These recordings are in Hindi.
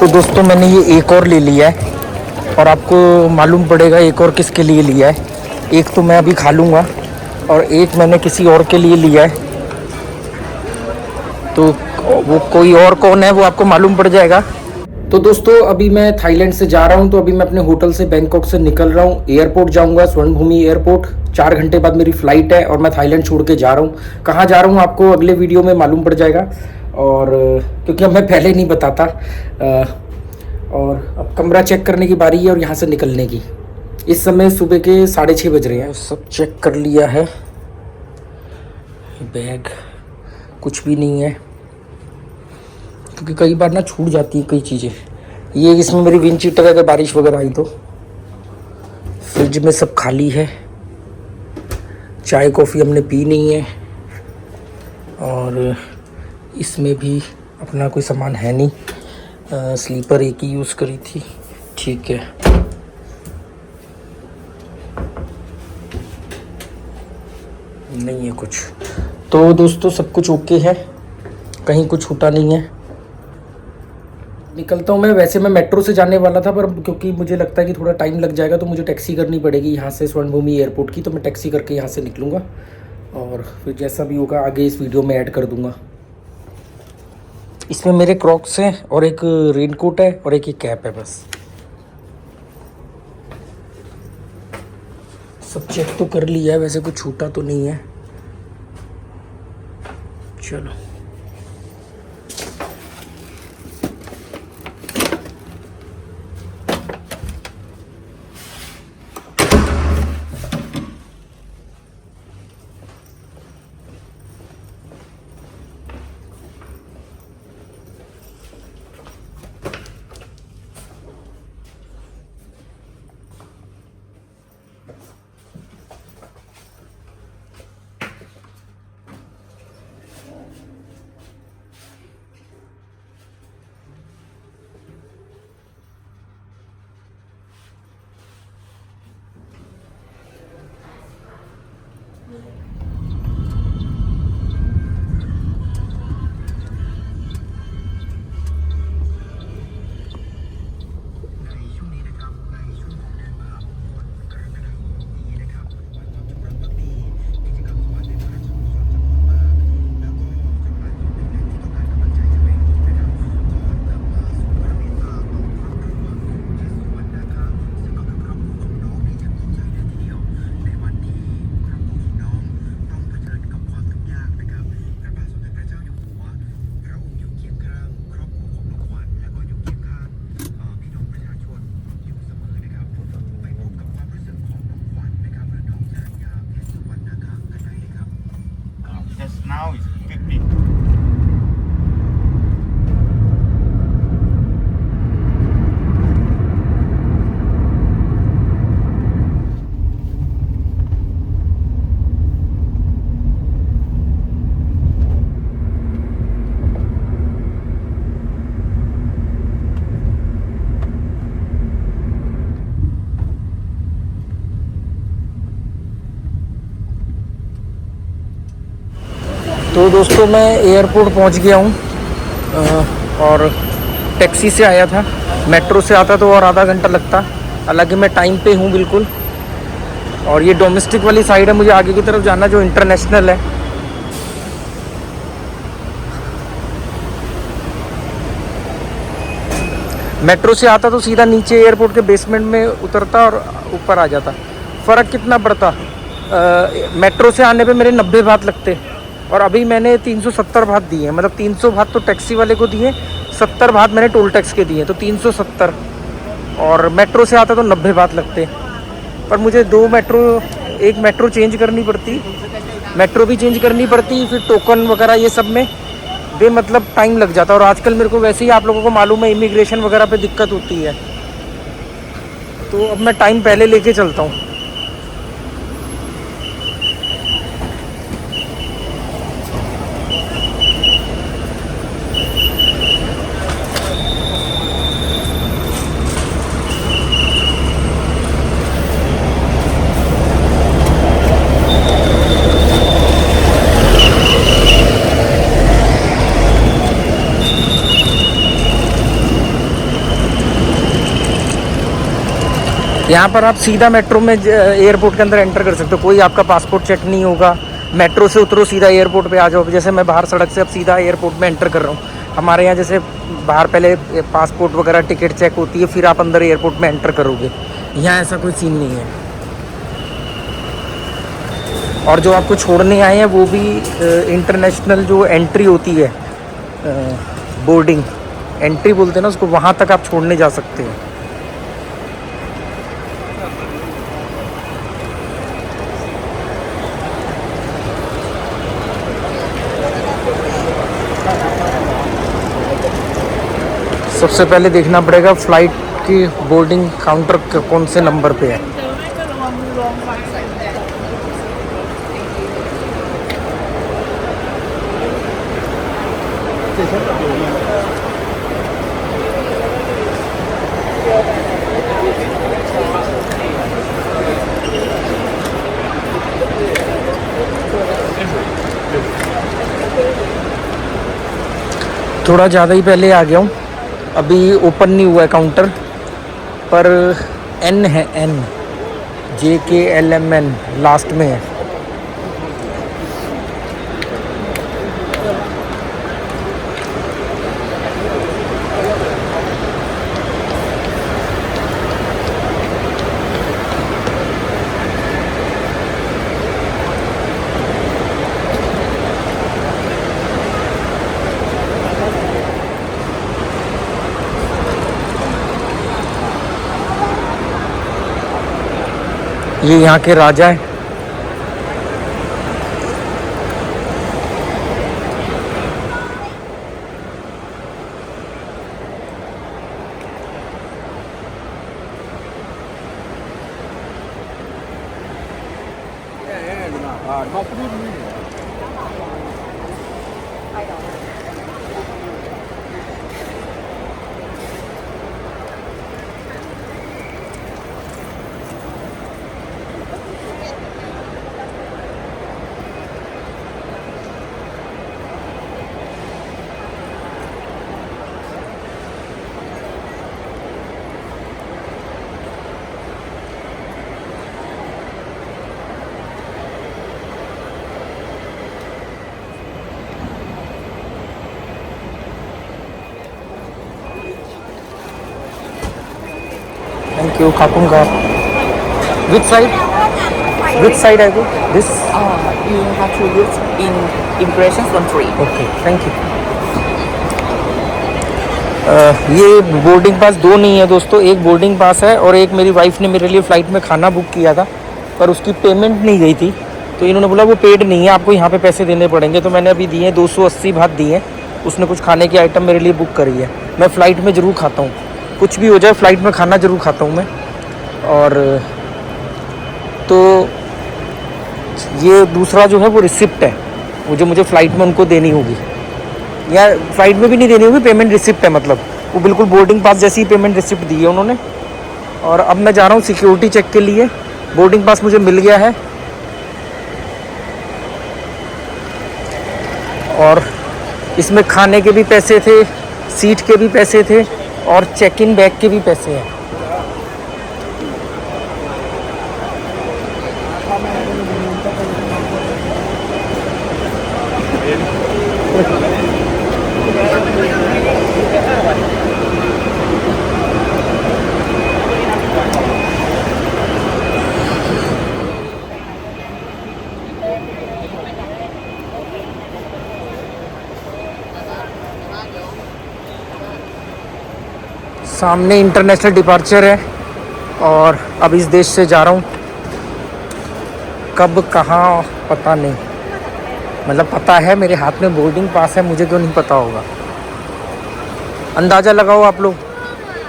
तो दोस्तों मैंने ये एक और ले लिया है और आपको मालूम पड़ेगा एक और किसके लिए लिया है। एक तो मैं अभी खा लूँगा और एक मैंने किसी और के लिए लिया है। तो वो कोई और कौन है वो आपको मालूम पड़ जाएगा। तो दोस्तों अभी मैं थाईलैंड से जा रहा हूँ। तो अभी मैं अपने होटल से बैंकॉक से निकल रहा हूँ, एयरपोर्ट जाऊँगा, स्वर्णभूमि एयरपोर्ट। 4 घंटे बाद मेरी फ़्लाइट है और मैं थाईलैंड छोड़ के जा रहा हूँ। कहाँ जा रहा हूँ आपको अगले वीडियो में मालूम पड़ जाएगा। और क्योंकि अब मैं पहले नहीं बताता। और अब कमरा चेक करने की बारी है और यहाँ से निकलने की। इस समय सुबह के 6:30 बज रहे हैं। सब चेक कर लिया है, बैग कुछ भी नहीं है क्योंकि कई बार ना छूट जाती है कई चीज़ें। ये इसमें मेरी विंड चीटर अगर बारिश वगैरह आई तो। फ्रिज में सब खाली है, चाय कॉफ़ी हमने पी नहीं है और इसमें भी अपना कोई सामान है नहीं। स्लीपर एक ही यूज़ करी थी, ठीक है। नहीं है कुछ। तो दोस्तों सब कुछ ओके है, कहीं कुछ छूटा नहीं है। निकलता हूँ मैं। वैसे मैं मेट्रो से जाने वाला था पर क्योंकि मुझे लगता है कि थोड़ा टाइम लग जाएगा तो मुझे टैक्सी करनी पड़ेगी यहाँ से स्वर्णभूमि एयरपोर्ट की। तो मैं टैक्सी करके यहाँ से निकलूँगा और फिर जैसा भी होगा आगे इस वीडियो में ऐड कर दूँगा। इसमें मेरे क्रॉक्स हैं और एक रेनकोट है और एक ही कैप है बस। सब चेक तो कर लिया है, वैसे कुछ छूटा तो नहीं है। चलो now is 50. तो दोस्तों मैं एयरपोर्ट पहुंच गया हूं और टैक्सी से आया था। मेट्रो से आता तो और आधा घंटा लगता, हालांकि मैं टाइम पे हूं बिल्कुल। और ये डोमेस्टिक वाली साइड है, मुझे आगे की तरफ जाना जो इंटरनेशनल है। मेट्रो से आता तो सीधा नीचे एयरपोर्ट के बेसमेंट में उतरता और ऊपर आ जाता। फ़र्क कितना पड़ता, मेट्रो से आने पे मेरे 90 बात लगते और अभी मैंने 370 बात दिए हैं। मतलब 300 बात तो टैक्सी वाले को दिए, 70 बात मैंने टोल टैक्स के दिए, तो 370। और मेट्रो से आता तो 90 बात लगते। पर मुझे एक मेट्रो चेंज करनी पड़ती, मेट्रो भी चेंज करनी पड़ती, फिर टोकन वगैरह ये सब में मतलब टाइम लग जाता। और आजकल मेरे को वैसे ही आप लोगों को मालूम है इमिग्रेशन वगैरह पे दिक्कत होती है, तो अब मैं टाइम पहले लेके चलता हूँ। यहाँ पर आप सीधा मेट्रो में एयरपोर्ट के अंदर एंटर कर सकते हो, कोई आपका पासपोर्ट चेक नहीं होगा। मेट्रो से उतरो सीधा एयरपोर्ट पे आ जाओ। जैसे मैं बाहर सड़क से अब सीधा एयरपोर्ट में एंटर कर रहा हूँ। हमारे यहाँ जैसे बाहर पहले पासपोर्ट वगैरह टिकट चेक होती है, फिर आप अंदर एयरपोर्ट में एंटर करोगे। यहाँ ऐसा कोई सीन नहीं है। और जो आपको छोड़ने आए हैं वो भी इंटरनेशनल जो एंट्री होती है, बोर्डिंग एंट्री बोलते हैं ना उसको, वहाँ तक आप छोड़ने जा सकते हैं। सबसे पहले देखना पड़ेगा फ्लाइट की बोर्डिंग काउंटर कौन से नंबर पे है। थोड़ा ज़्यादा ही पहले आ गया हूँ, अभी ओपन नहीं हुआ है काउंटर, पर N है, N JKLMN लास्ट में है। ये यहाँ के राजा है। Thank you, खापूंगा। Which side? Which side I go? This? You have to use in immigration country. Okay, thank you. ये बोर्डिंग पास दो नहीं है दोस्तों, एक बोर्डिंग पास है और एक मेरी वाइफ ने मेरे लिए फ़्लाइट में खाना बुक किया था, पर उसकी पेमेंट नहीं गई थी, तो इन्होंने बोला वो पेड नहीं है, आपको यहाँ पे पैसे देने पड़ेंगे। तो मैंने अभी दिए 280 बात दिए। उसने कुछ खाने की आइटम मेरे लिए बुक करी है। मैं फ़्लाइट में ज़रूर खाता हूँ, कुछ भी हो जाए फ़्लाइट में खाना ज़रूर खाता हूँ मैं। और तो ये दूसरा जो है वो रिसिप्ट है, वो जो मुझे फ़्लाइट में उनको देनी होगी, या फ़्लाइट में भी नहीं देनी होगी, पेमेंट रिसिप्ट है, मतलब वो बिल्कुल बोर्डिंग पास जैसी ही पेमेंट रिसिप्ट दी है उन्होंने। और अब मैं जा रहा हूँ सिक्योरिटी चेक के लिए। बोर्डिंग पास मुझे मिल गया है और इसमें खाने के भी पैसे थे, सीट के भी पैसे थे और चेक इन बैग के भी पैसे हैं। सामने इंटरनेशनल डिपार्चर है और अब इस देश से जा रहा हूँ, कब कहाँ पता नहीं, मतलब पता है मेरे हाथ में बोर्डिंग पास है, मुझे क्यों नहीं पता होगा। अंदाज़ा लगाओ आप लोग,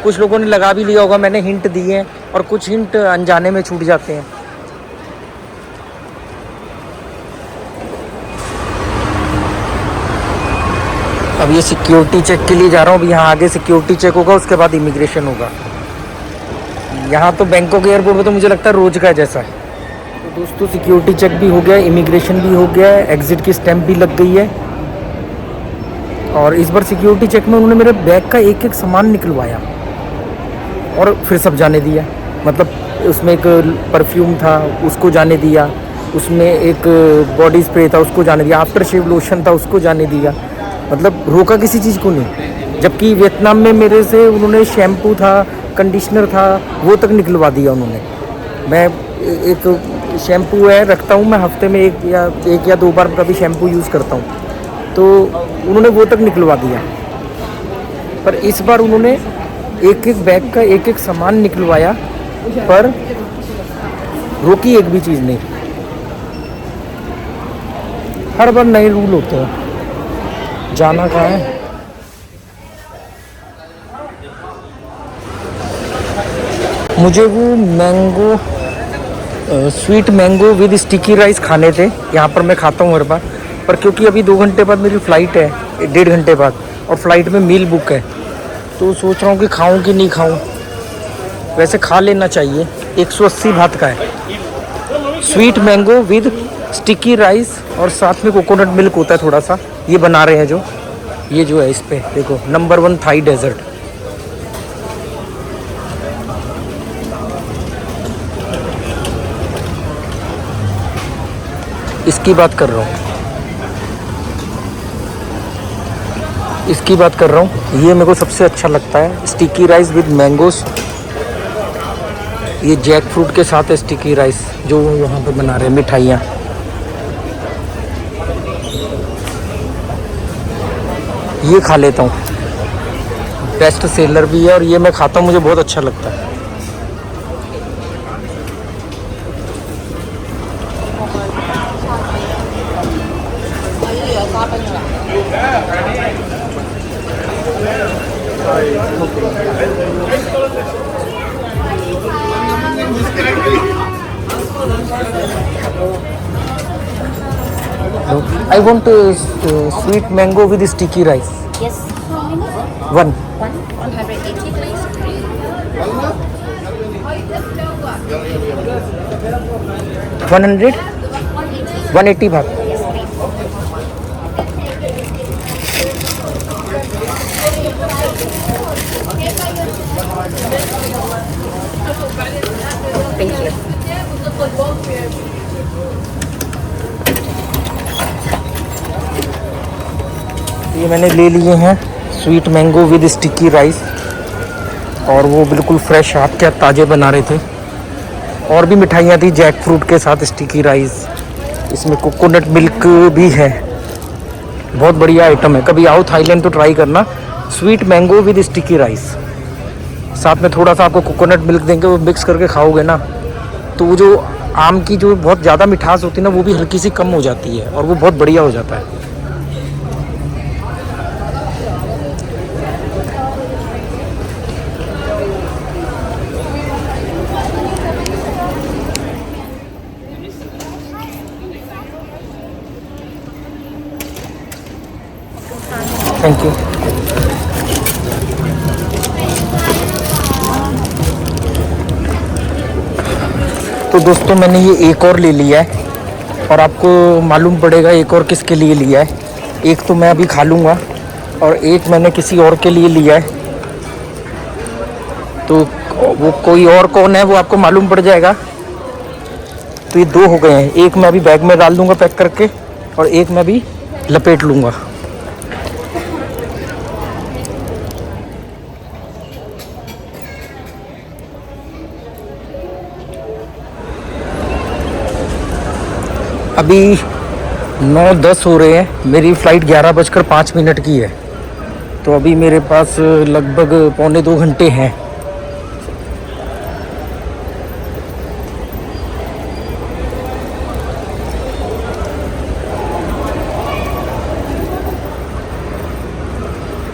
कुछ लोगों ने लगा भी लिया होगा, मैंने हिंट दिए हैं और कुछ हिंट अनजाने में छूट जाते हैं। अब ये सिक्योरिटी चेक के लिए जा रहा हूँ। अब यहाँ आगे सिक्योरिटी चेक होगा, उसके बाद इमिग्रेशन होगा। यहाँ तो बैंकॉक एयरपोर्ट पे तो मुझे लगता है रोज का जैसा है। तो दोस्तों सिक्योरिटी चेक भी हो गया, इमिग्रेशन भी हो गया है, एग्ज़िट की स्टैंप भी लग गई है। और इस बार सिक्योरिटी चेक में उन्होंने मेरे बैग का एक एक सामान निकलवाया और फिर सब जाने दिया। मतलब उसमें एक परफ्यूम था उसको जाने दिया, उसमें एक बॉडी स्प्रे था उसको जाने दिया, आफ्टर शेव लोशन था उसको जाने दिया, मतलब रोका किसी चीज़ को नहीं। जबकि वियतनाम में मेरे से उन्होंने शैम्पू था, कंडीशनर था, वो तक निकलवा दिया उन्होंने। मैं एक शैम्पू है रखता हूँ मैं, हफ्ते में एक या दो बार कभी शैम्पू यूज़ करता हूँ, तो उन्होंने वो तक निकलवा दिया। पर इस बार उन्होंने एक एक बैग का एक एक सामान निकलवाया, पर रोकी एक भी चीज़ नहीं। हर बार नए रूल होते हैं। जाना कहाँ है? मुझे वो mango sweet mango with sticky rice खाने थे, यहाँ पर मैं खाता हूँ हर बार, पर क्योंकि अभी 2 घंटे बाद मेरी फ़्लाइट है, 1.5 घंटे बाद, और फ्लाइट में मील बुक है, तो सोच रहा हूँ कि खाऊं कि नहीं खाऊं। वैसे खा लेना चाहिए। 180 बात का है, sweet mango with sticky rice और साथ में कोकोनट मिल्क होता है थोड़ा सा। ये बना रहे हैं जो है इस पे देखो, नंबर 1 थाई डेजर्ट। इसकी बात कर रहा हूँ, ये मेरे को सबसे अच्छा लगता है, स्टिकी राइस विद मैंगोस। ये जैक फ्रूट के साथ है स्टिकी राइस जो यहाँ पे बना रहे हैं, मिठाइयाँ। ये खा लेता हूँ, बेस्ट सेलर भी है और ये मैं खाता हूँ, मुझे बहुत अच्छा लगता है। I want sweet mango with sticky rice. Yes. One. 180, please. 100? 180 baht. Yes, please. Thank you. ये मैंने ले लिए हैं sweet mango with sticky rice, और वो बिल्कुल फ्रेश हाथ के ताज़े बना रहे थे। और भी मिठाइयाँ थी जैक फ्रूट के साथ स्टिकी राइस, इसमें कोकोनट मिल्क भी है। बहुत बढ़िया आइटम है, कभी आओ थाईलैंड तो ट्राई करना। Sweet mango with sticky rice, साथ में थोड़ा सा आपको कोकोनट मिल्क देंगे, वो मिक्स करके खाओगे ना तो वो जो आम की जो बहुत ज़्यादा मिठास होती है ना, वो भी हल्की सी कम हो जाती है और वो बहुत बढ़िया हो जाता है। Thank you. तो दोस्तों मैंने ये एक और ले लिया है और आपको मालूम पड़ेगा एक और किसके लिए लिया है। एक तो मैं अभी खा लूँगा और एक मैंने किसी और के लिए लिया है, तो वो कोई और कौन है वो आपको मालूम पड़ जाएगा। तो ये 2 हो गए हैं, एक मैं अभी बैग में डाल दूँगा पैक करके और एक मैं अभी लपेट लूँगा। अभी 9:10 हो रहे हैं, मेरी फ़्लाइट 11:05 की है, तो अभी मेरे पास लगभग 1.25 घंटे हैं।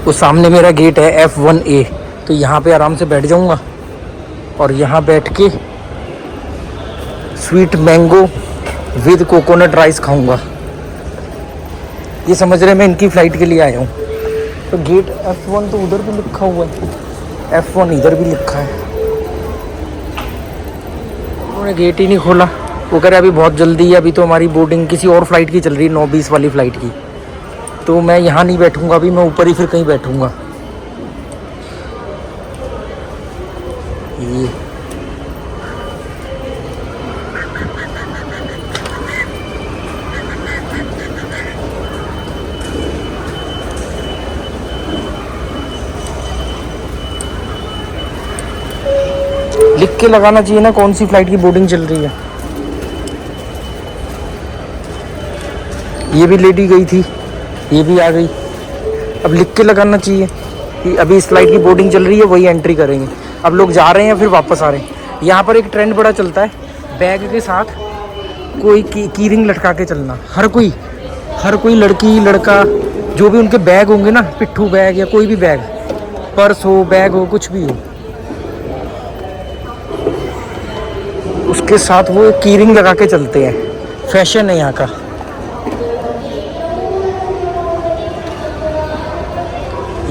वो सामने मेरा गेट है F1A, तो यहाँ पे आराम से बैठ जाऊँगा और यहाँ बैठ के sweet mango with coconut rice खाऊंगा। ये समझ रहे मैं इनकी फ़्लाइट के लिए आया हूँ। तो गेट F1 तो उधर भी लिखा हुआ है, F1 इधर भी लिखा है। उन्होंने गेट ही नहीं खोला। वो कह रहे अभी बहुत जल्दी है, अभी तो हमारी बोर्डिंग किसी और फ्लाइट की चल रही है, 9:20 वाली फ़्लाइट की। तो मैं यहाँ नहीं बैठूँगा, अभी मैं ऊपर ही फिर कहीं बैठूँगा। ये लिख के लगाना चाहिए ना कौन सी फ़्लाइट की बोर्डिंग चल रही है। ये भी लेडी गई थी, ये भी आ गई। अब लिख के लगाना चाहिए कि अभी इस फ्लाइट की बोर्डिंग चल रही है, वही एंट्री करेंगे। अब लोग जा रहे हैं फिर वापस आ रहे हैं। यहाँ पर एक ट्रेंड बड़ा चलता है, बैग के साथ कोई की रिंग लटका के चलना। हर कोई लड़की लड़का जो भी उनके बैग होंगे ना, पिट्ठू बैग या कोई भी बैग, पर्स हो, बैग हो, कुछ भी हो, उसके साथ वो एक की रिंग लगा के चलते हैं। फैशन है यहाँ का।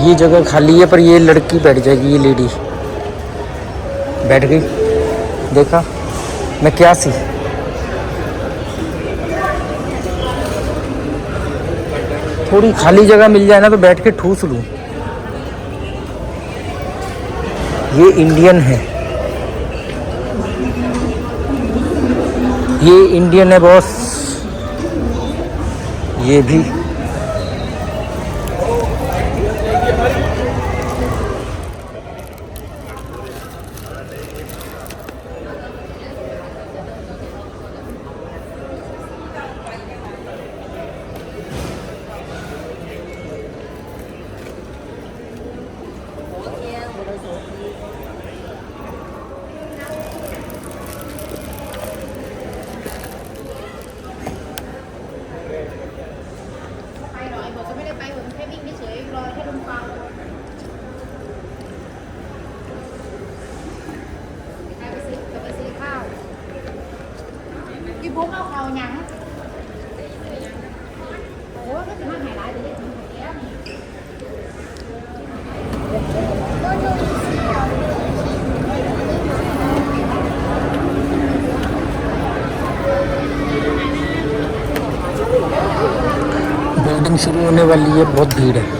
ये जगह खाली है पर ये लड़की बैठ जाएगी, ये लेडी बैठ गई। देखा मैं क्या सी। थोड़ी खाली जगह मिल जाए ना तो बैठ के ठूस लूँ। ये इंडियन है, ये इंडियन है बॉस। ये भी बोर्डिंग शुरू होने वाली है, बहुत भीड़ है।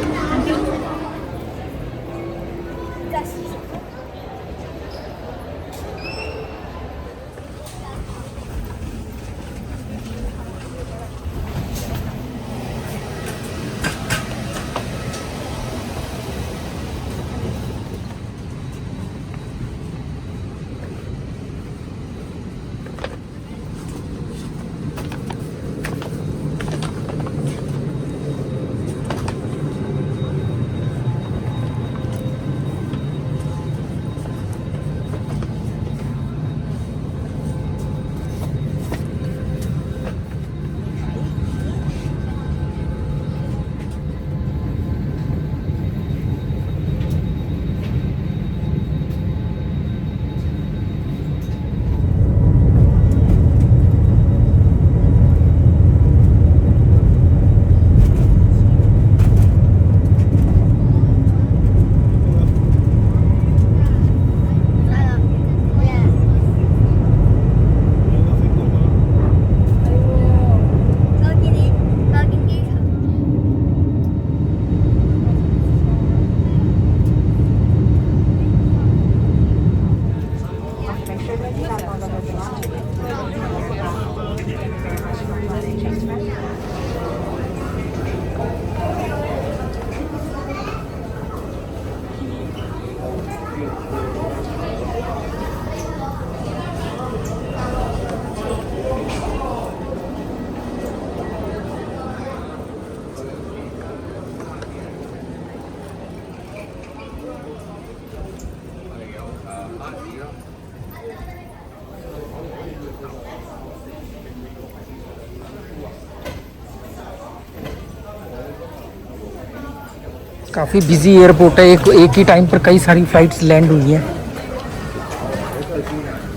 काफ़ी बिजी एयरपोर्ट है। एक ही टाइम पर कई सारी फ़्लाइट्स लैंड हुई हैं।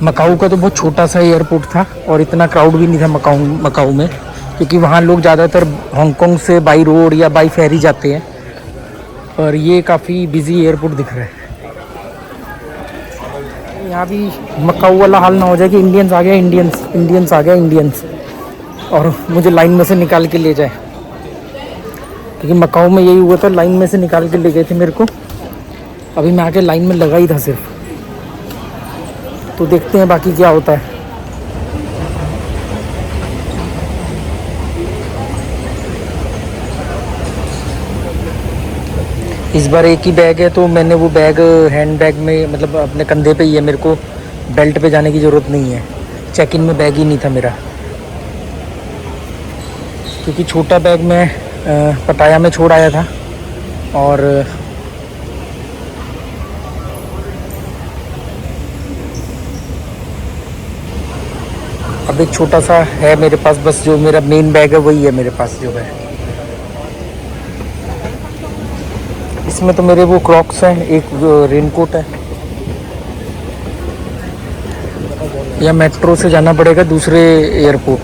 मकाऊ का तो बहुत छोटा सा एयरपोर्ट था और इतना क्राउड भी नहीं था मकाऊ में, क्योंकि वहाँ लोग ज़्यादातर हांगकांग से बाई रोड या बाई फेरी जाते हैं। और ये काफ़ी बिजी एयरपोर्ट दिख रहा है। यहाँ भी मकाऊ वाला हाल ना हो जाए कि इंडियंस आ गया, इंडियंस और मुझे लाइन में से निकाल के ले जाए, क्योंकि मकाऊ में यही हुआ था, लाइन में से निकाल के ले गए थे मेरे को। अभी मैं आके लाइन में लगा ही था सिर्फ, तो देखते हैं बाकी क्या होता है। इस बार एक ही बैग है, तो मैंने वो बैग हैंड बैग में, मतलब अपने कंधे पे ही है, मेरे को बेल्ट पे जाने की ज़रूरत नहीं है। चेक इन में बैग ही नहीं था मेरा, क्योंकि छोटा बैग मैं पटाया में छोड़ आया था। और अब एक छोटा सा है मेरे पास, बस जो मेरा मेन बैग है वही है मेरे पास जो है। इसमें तो मेरे वो क्रॉक्स हैं, एक रेनकोट है। या मेट्रो से जाना पड़ेगा दूसरे एयरपोर्ट।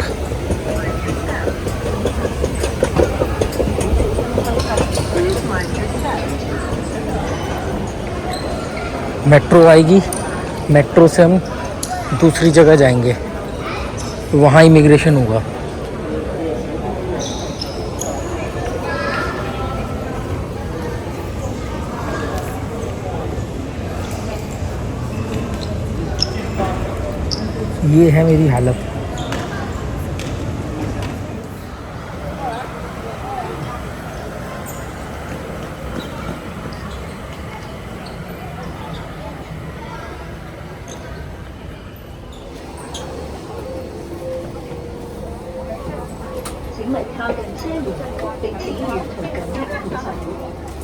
मेट्रो आएगी, मेट्रो से हम दूसरी जगह जाएंगे, वहाँ इमिग्रेशन होगा। ये है मेरी हालत।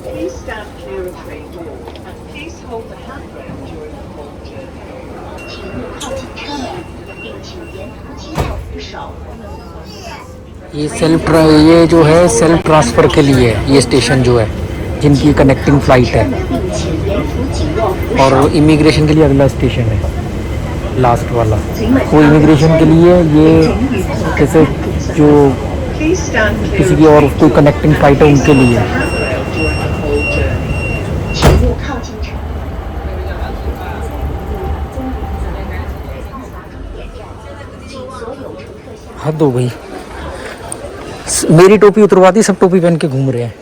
Please stand clear of train doors and please hold the handrail during the whole journey. 请勿靠近车门，并请沿途接口扶手。 ये जो है सेल्फ ट्रांसफ़र के लिए है, ये स्टेशन जो है जिनकी कनेक्टिंग फ़्लाइट है। 并请沿途紧握扶手。 और इमिग्रेशन के लिए अगला स्टेशन है लास्ट वाला। वो इमिग्रेशन के लिए ये जैसे जो Please stand clear किसी of की और train कोई doors कनेक्टिंग फ़्लाइट है and उनके hold लिए। the handrail during the whole journey. 请勿靠近车。 हद हो गई। मेरी टोपी उतरवा दी, सब टोपी पहन के घूम रहे हैं।